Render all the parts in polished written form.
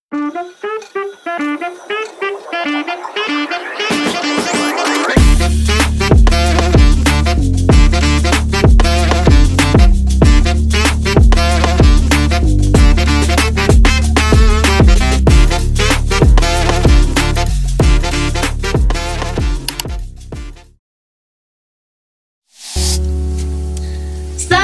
Selamat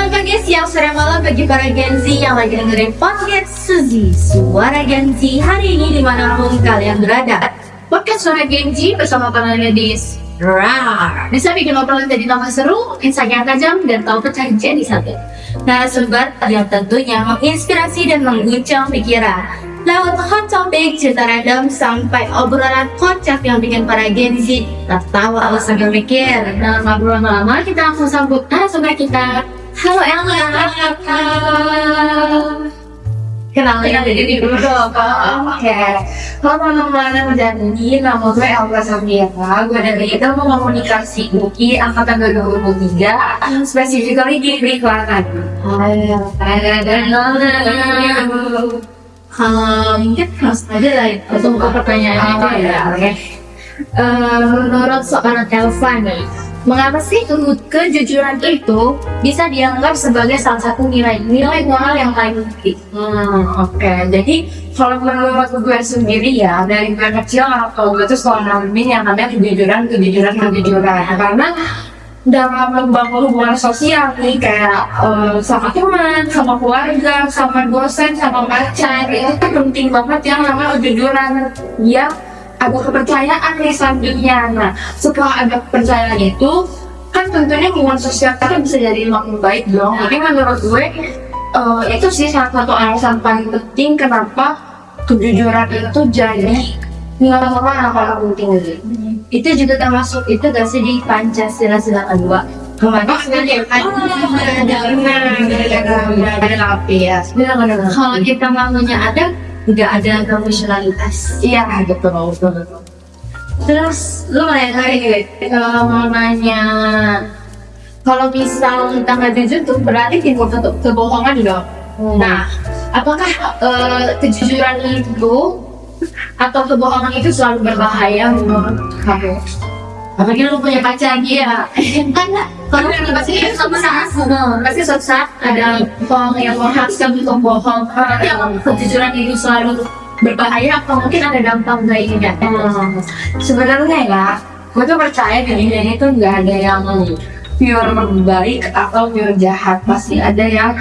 pagi, siang, sore, malam bagi para Gen Z yang lagi dengerin podcast Suzy Suara Gen Z hari ini dimanapun kalian berada. Podcast Suara Gen Z bersama para ladies bisa bikin obrolan jadi tambah seru, insight-nya tajam, dan tahu pecah jadi satu. Narasumber yang tentunya menginspirasi dan mengguncang pikiran lewat hot topic, cerita random, sampai obrolan kocak yang bikin para Gen Z tertawa sambil mikir. Dalam obrolan lama, kita langsung sambut narasumber kita. Halo Ella. Kenalin diri dulu dong. Oke. Halo teman-teman, jadi nama gue Elva Sabriana. Gue dari Ilmu Komunikasi UI angkatan 2023, specifically di Periklanan. Mungkin langsung aja lah untuk pertanyaannya itu ya. Menurut seorang Elva nih, mengapa sih kejujuran itu bisa dianggap sebagai salah satu nilai moral yang paling penting? Oke. Jadi kalau menurut gue sendiri ya, dari gue kecil atau gue tuh selalu nanamin yang namanya kejujuran. Karena dalam membangun hubungan sosial nih, kayak sama teman, sama keluarga, sama dosen, sama pacar, itu tuh penting banget yang namanya kejujuran. Dia ada kepercayaan nih selanjutnya. Nah, setelah ada kepercayaan itu, kan tentunya hubungan sosial kita bisa jadi makin baik dong. Tapi menurut gue, itu sih salah satu alasan paling penting kenapa kejujuran itu jadi nilai moral yang paling penting gitu. Itu juga termasuk itu gak sih di Pancasila sila kedua? Ada api ya. Kalau kita maunya ada, nggak ada emosionalitas. Iya, betul. Terus lu mau nanya, kalau misal kita nggak jujur tuh berarti timbul kebohongan dong. Nah, apakah kejujuran itu atau kebohongan itu selalu berbahaya menurut kamu? Apalagi lu punya pacar dia, kan kalau yang pasti suatu saat ada bohong yang mengharuskan untuk bohong. Tapi yang kejujuran itu selalu berbahaya atau mungkin ada dampak baiknya? Sebenarnya ya, gue tuh percaya di dunia ini tuh nggak ada yang pure baik atau pure jahat. Pasti ada yang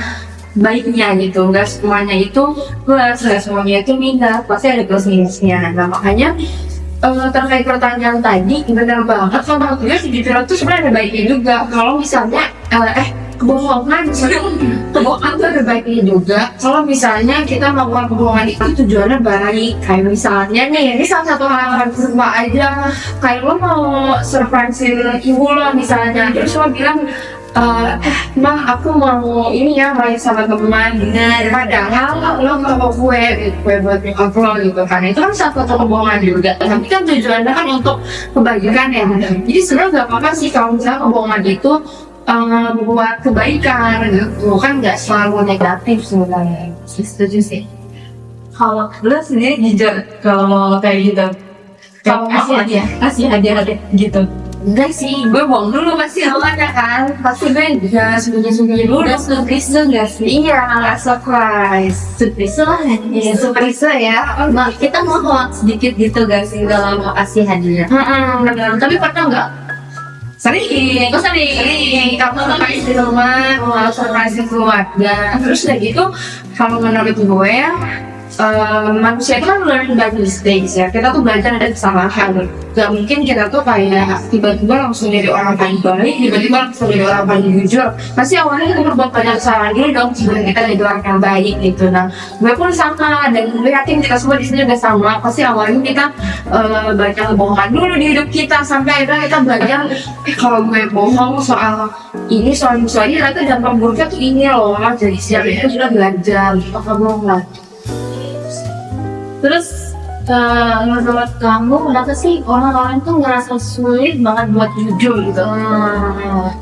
baiknya gitu. Nggak semuanya itu plus, nggak semuanya itu minus. Pasti ada plus minusnya. Nah, makanya terkait pertanyaan tadi, benar banget. Sama gue kejujuran tuh sebenarnya ada baiknya juga. Kalau misalnya kebohongan tuh ada baiknya juga. Kalau misalnya kita melakukan kebohongan itu tujuannya baik, kayak misalnya nih, ini salah satu hal yang simple aja, kayak lo mau surprisein ibu lo misalnya, terus lo bilang Mah aku mau ini ya main sama teman, padahal lo mau kue buat nyokap lo gitu kan. Itu kan satu kebohongan juga, tapi kan tujuannya kan untuk kebaikan ya. Jadi sebenarnya gak apa-apa sih kalau misalnya kebohongan itu buat kebaikan gitu, kan nggak selalu negatif sebenarnya. Setuju sih. Kalau lu sendiri jujur kalau mau kayak gitu, Kalau kasih hadiah gitu. Enggak sih, gue bohong dulu pasti awalnya kan. Pasti gue juga sembunyi-sembunyi dulu. Udah surprise nggak sih? Iya, surprise. Surprise lah. Iya, surprise ya. Kita mau hoax sedikit gitu gak sih kalau mau kasih hadiah? Benar. Tapi pernah nggak? Sering. Kamu surprise di rumah, mau surprise keluarga. Terus udah gitu, kalau menurut gue ya, manusia itu kan learn by mistakes ya. Kita tuh belajar dari kesalahan. Gak mungkin kita tuh kayak tiba-tiba langsung jadi orang paling baik, tiba-tiba langsung jadi orang paling jujur. Pasti awalnya kita berbuat banyak kesalahan dulu dong sebelum kita jadi orang yang baik gitu. Nah, gue pun sama, dan gue yakin kita semua di sini juga sama. Pasti awalnya kita banyak kebohongan dulu di hidup kita, sampai akhirnya kita belajar kalau gue bohong soal ini soal ini, ternyata dampak buruknya tuh ini loh. Jadi siap itu sudah belajar apa bohong lah. Terus menurut kamu kenapa sih orang-orang tuh ngerasa sulit banget buat jujur gitu?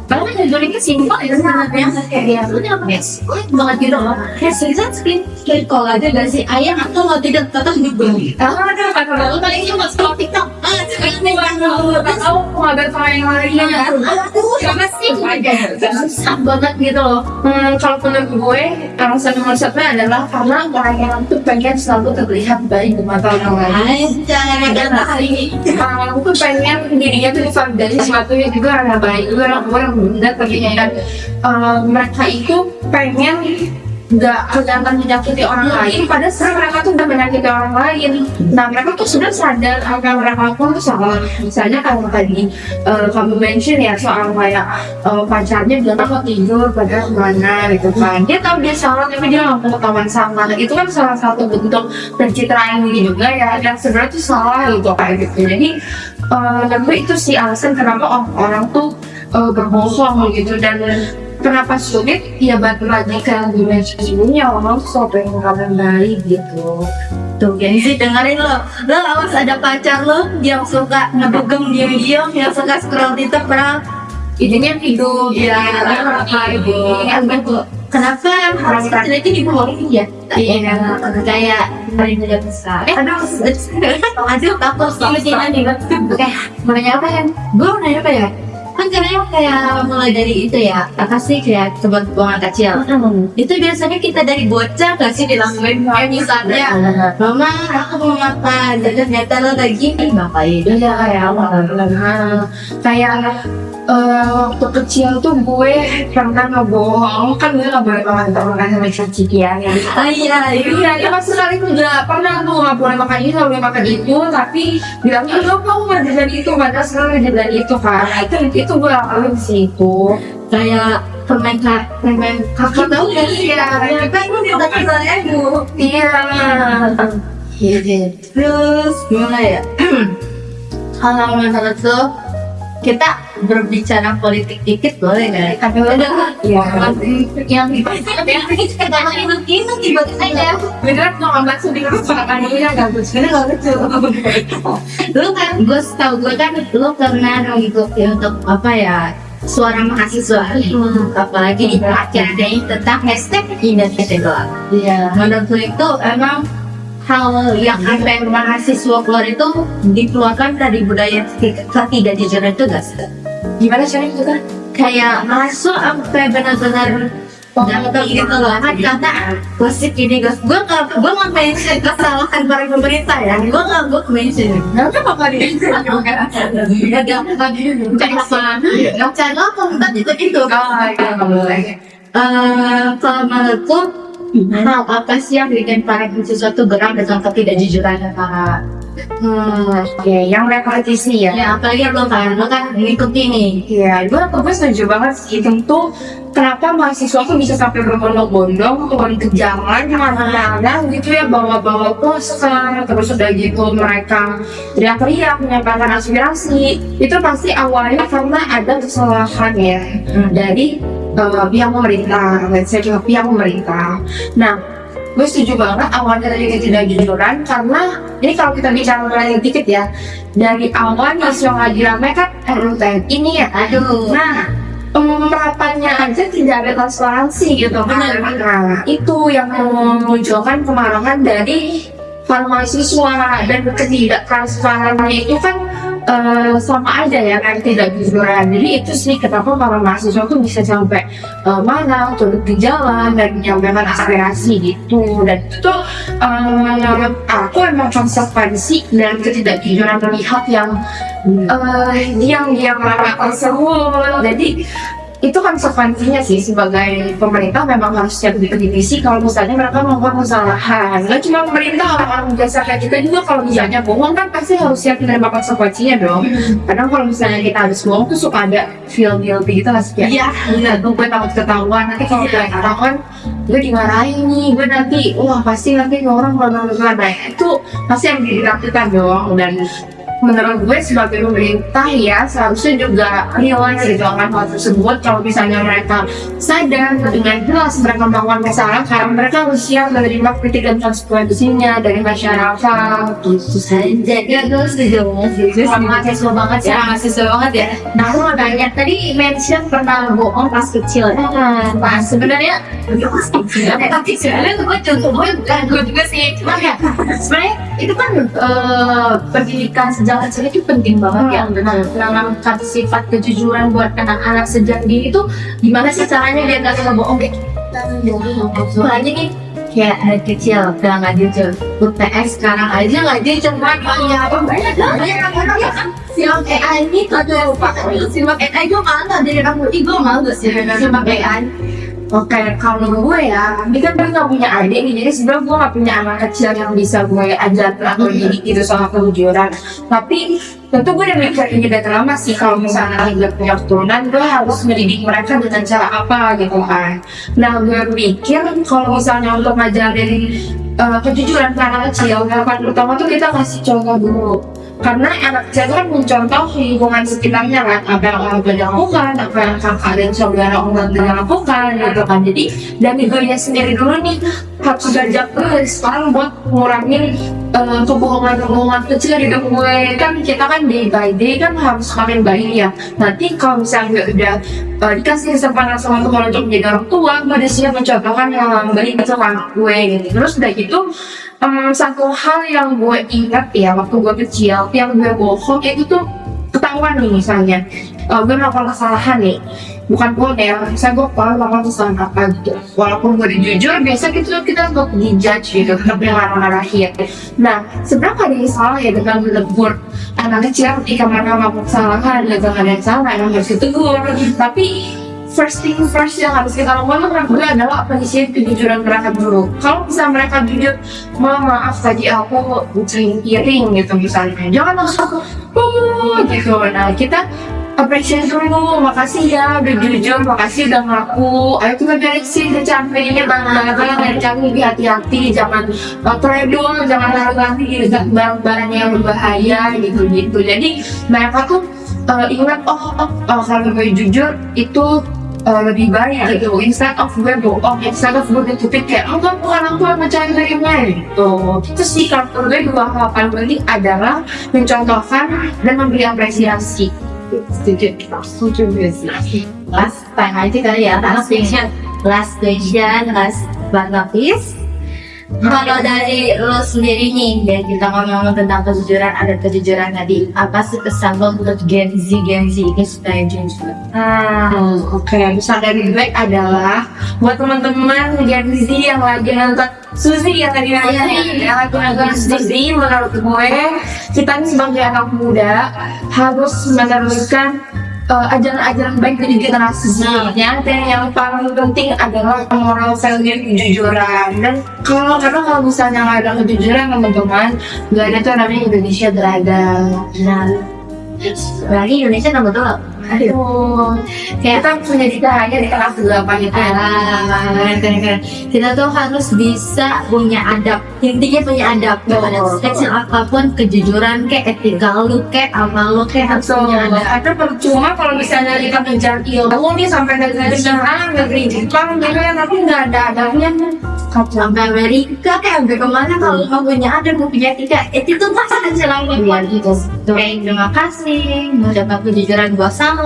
Padahal jujur itu simpel ya sebenarnya, kayak ya udah sulit banget gitu loh. Kayak screen call aja gak sih ayam atau mau tidak tetap jujur. Kalau paling cuma scroll TikTok, tahu pengabar sama yang lainnya. Kenapa sih? Susah banget gitu loh. Kalau menurut gue, alasan nomor satu adalah karena orang-orang tuh pengen selalu terlihat baik di mata orang lain. Aku tuh pengen dirinya tuh divalidasi sesuatu yang juga orang baik, juga orang benar terlihat. Dan mereka itu pengen nggak kelihatan menyakiti orang lain, padahal sebenarnya mereka tuh udah menyakiti orang lain. Nah mereka tuh sudah sadar apa yang mereka lakukan tuh salah. Misalnya kalau tadi kamu mention ya soal kayak pacarnya bilang mau tidur pada mana gitu kan, dia tahu dia salah tapi dia nggak mau ketahuan sama. Nah, itu kan salah satu bentuk pencitraan diri juga ya, dan sebenarnya tuh salah gitu kayak gitu. Jadi menurut itu sih alasan kenapa orang tuh berbohong gitu. Dan kenapa sulit? Ya balik lagi ke dimensi sebelumnya, orang tuh pengen kamu baik gitu. Tuh Genzi dengerin lo awas ada pacar lo yang suka ngebugem diam-diam, yang suka scroll TikTok padahal idenya hidup ya. Kenapa harus itu dibohongin ya? Iya, kayak hari muda besar. Aduh, takut sama nih. Oke, mau nanya apa kan? Gue mau nanya apa ya? Kan caranya kayak mulai dari itu ya, apa sih kayak buangan kecil. Itu biasanya kita dari bocah gak sih dilakuin kayak misalnya, mama aku mau makan, dan ternyata lo lagi ngapain? Iya kayak waktu kecil tuh gue pernah ngebohong, kan gue gak boleh makan sama cici ya. Iya, Iya, pas sekali tuh gak pernah tuh gak boleh makan ini, gak boleh makan itu, tapi bilangnya lo kamu gak jajan itu, padahal sekarang jajan itu kan. Itu gue lakuin sih itu. kayak permen kakak tahu gak sih ya? Kan gue udah kesannya bu. Iya. Terus gimana ya? Kalau menurut lo kita berbicara politik dikit boleh nggak? Tapi udah yang kata itu tiba-tiba aja. Beneran tuh nggak sedikit soal ini nggak lucu, nggak lucu. Lu kan gue kan lu pernah ngikutin untuk apa ya, suara mahasiswa, apalagi di acara yang tentang hashtag Indonesia Gelap. Iya. Menurut lu itu emang hal yang sampai mahasiswa keluar itu dikeluarkan dari budaya ketidakjujuran itu gak sih? Gimana caranya itu kan? Kayak masuk sampai benar-benar dapat gitu loh. Kan kata klasik ini guys, gue nggak mention kesalahan para pemerintah ya, gue nggak mention. Nggak apa dia juga. Ya gak apa channel komentar itu kalau menurutku hal apa sih yang bikin para mahasiswa itu geram dengan ketidakjujuran para Oke, yang repetisi ya. ya apalagi lo kan ngikutin nih. Iya, gue setuju banget sih. Tentu kenapa mahasiswa tuh bisa sampai berbondong-bondong turun ke jalan mana-mana gitu ya, bawa-bawa poster, terus udah gitu mereka teriak-teriak menyampaikan aspirasi. Itu pasti awalnya karena ada kesalahan ya dari pihak pemerintah, pihak pemerintah. Nah, gue setuju banget awalnya dari ketidakjujuran, karena ini kalau kita bicara yang dikit ya, dari awal isu yang lagi ramai kan RUU ini ya. Nah, pemerapannya aja tidak ada transparansi gitu kan. Nah, itu yang memunculkan kemarahan dari para mahasiswa, dan ketidaktransparannya itu kan sama aja ya kan ketidakjujuran. Jadi itu sih kenapa para mahasiswa tuh bisa sampai marah, turun di jalan dan menyampaikan aspirasi gitu. Dan itu menurut aku emang konsekuensi dan ketidakjujuran pihak yang marah tersebut. Jadi itu konsekuensinya sih, sebagai pemerintah memang harus siap dikritisi kalau misalnya mereka melakukan kesalahan. Nggak cuma pemerintah, orang-orang biasa kayak kita juga kalau misalnya bohong kan pasti harus siap menerima konsekuensinya dong. Kadang kalau misalnya kita harus bohong tuh suka ada feel guilty gitu lah sih. Iya, Tuh gue takut ketahuan, nanti kalau gue ketahuan gue dimarahin nih, gue nanti pasti nanti orang itu pasti yang dilakukan dong. Dan menurut gue sebagai pemerintah ya seharusnya juga realize gitu akan hal tersebut. Kalau misalnya mereka sadar dengan jelas mereka melakukan kesalahan, mereka harus siap menerima kritik dan konsekuensinya dari masyarakat. Itu saja. Ya terus setuju mahasiswa banget ya. Mahasiswa banget ya. Nah aku mau tanya, tadi mention pernah bohong pas kecil. Nah sebenarnya tapi sebenarnya gue juga sih. Cuma ya sebenarnya itu kan pendidikan sejak kecil itu penting banget ya. Menanamkan sifat kejujuran buat anak-anak sejak dini itu gimana sih caranya biar nggak suka bohong kayak kita aja nih kayak anak kecil udah nggak jujur UTS sekarang aja nggak jujur banyak simak AI ini aduh pak simak AI gue malah dari kamu gue malah gak sih simak AI. Oke, kalau gue ya, ini kan gue gak punya adik nih, jadi sebenarnya gue gak punya anak kecil yang bisa gue ajar atau didik gitu soal kejujuran. Tapi tentu gue udah mikir ini dari lama sih, kalau misalnya gue punya keturunan, gue harus mendidik mereka dengan cara apa gitu kan. Nah, gue pikir kalau misalnya untuk ngajarin kejujuran ke anak kecil, yang pertama tuh kita kasih contoh dulu. Karena anak kecil kan mencontoh lingkungan sekitarnya kan, apa yang orang tua lakukan, apa yang kakak dan saudara orang tua lakukan gitu kan. Jadi dari dirinya sendiri dulu nih harus belajar sekarang buat ngurangin kebohongan kecil di hidup gue. Kan kita kan day by day kan harus makin baik ya. Nanti kalau misalnya udah dikasih kesempatan sama Tuhan untuk menjadi orang tua, gue udah siap mencontohkan yang baik itu kan gue gitu. Terus udah gitu satu hal yang gue ingat ya waktu gue kecil, yang gue bohong itu tuh ketahuan nih misalnya gue melakukan kesalahan nih, bukan gue ya, misalnya gue melakukan kesalahan apa gitu, walaupun gue jujur biasa gitu kita untuk dijudge gitu, tapi marah-marahin. Nah sebenarnya ada yang salah ya dengan menegur anak kecil ketika mereka melakukan kesalahan, gak ada yang salah, emang harus ditegur. Tapi first thing first yang harus kita lakukan adalah pengisian kejujuran mereka dulu. Kalau bisa mereka jujur, maaf tadi aku bucain piring gitu misalnya, jangan langsung gitu. Nah kita apresiasi dulu, makasih ya udah jujur, makasih udah ngaku, ayo kita beresin kecampingnya barang-barang jangan hati-hati, jangan travel, jangan lari-lari barang-barang yang berbahaya gitu. Jadi mereka tuh ingat kalau gue jujur itu lebih baik gitu, instead of gue bohong, instead of gue tutupin kayak enggak bukan aku yang mencari dirinya gitu. Itu sih kalau gue dua hal paling penting adalah mencontohkan dan memberi apresiasi. Setuju sih. Last time aja kali ya, last question, but not least. Kalau dari lo sendiri nih, dan kita ngomong tentang kejujuran, ada kejujuran tadi, apa sih pesan lo untuk Gen Z ini supaya jujur? Oke, bisa dari gue adalah buat teman-teman Gen Z yang lagi nonton Suzy yang tadi yang lagi nonton Suzy, menurut gue kita nih sebagai anak muda harus meneruskan ajaran-ajaran baik dari generasi sebelumnya, dan yang paling penting adalah moral value kejujuran. Dan kalau misalnya nggak ada kejujuran teman-teman, nggak ada tuh namanya Indonesia beradab. Nah, lagi Indonesia nomor 2. Aduh, kayak kita punya hanya di kelas 8 itu. Keren. Kita tuh harus bisa punya adab. Intinya punya adab. Sekecil apapun kejujuran kayak etika lu kayak apa lu kayak harus punya adab. Ada percuma kalau misalnya kita ngejar ilmu nih sampai negeri Jepang, negeri Jepang gitu ya, tapi nggak ada adabnya. Sampai Amerika kayak sampai kemana kalau mau punya adab, mau punya etika, itu pasti selama gitu. Terima kasih mengucapkan kejujuran gua sama.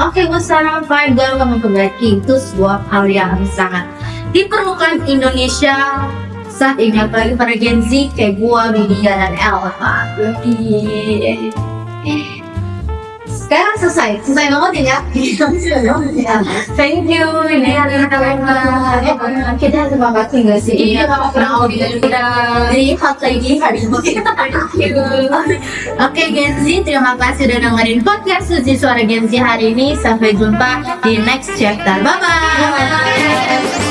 Oke, wassalamualaikum warahmatullahi wabarakatuh. Itu sebuah hal yang sangat diperlukan Indonesia saat ini, apalagi para Gen Z kayak gua, Widya dan Elva. Sekarang selesai banget ya. Thank you, Kita terima kasih nggak sih? Iya, kurang audio juga. Jadi hot lagi hari ini. Oke Gen Z, terima kasih udah dengerin podcast Suzy Suara Gen Z hari ini. Sampai jumpa di next chapter. Bye bye.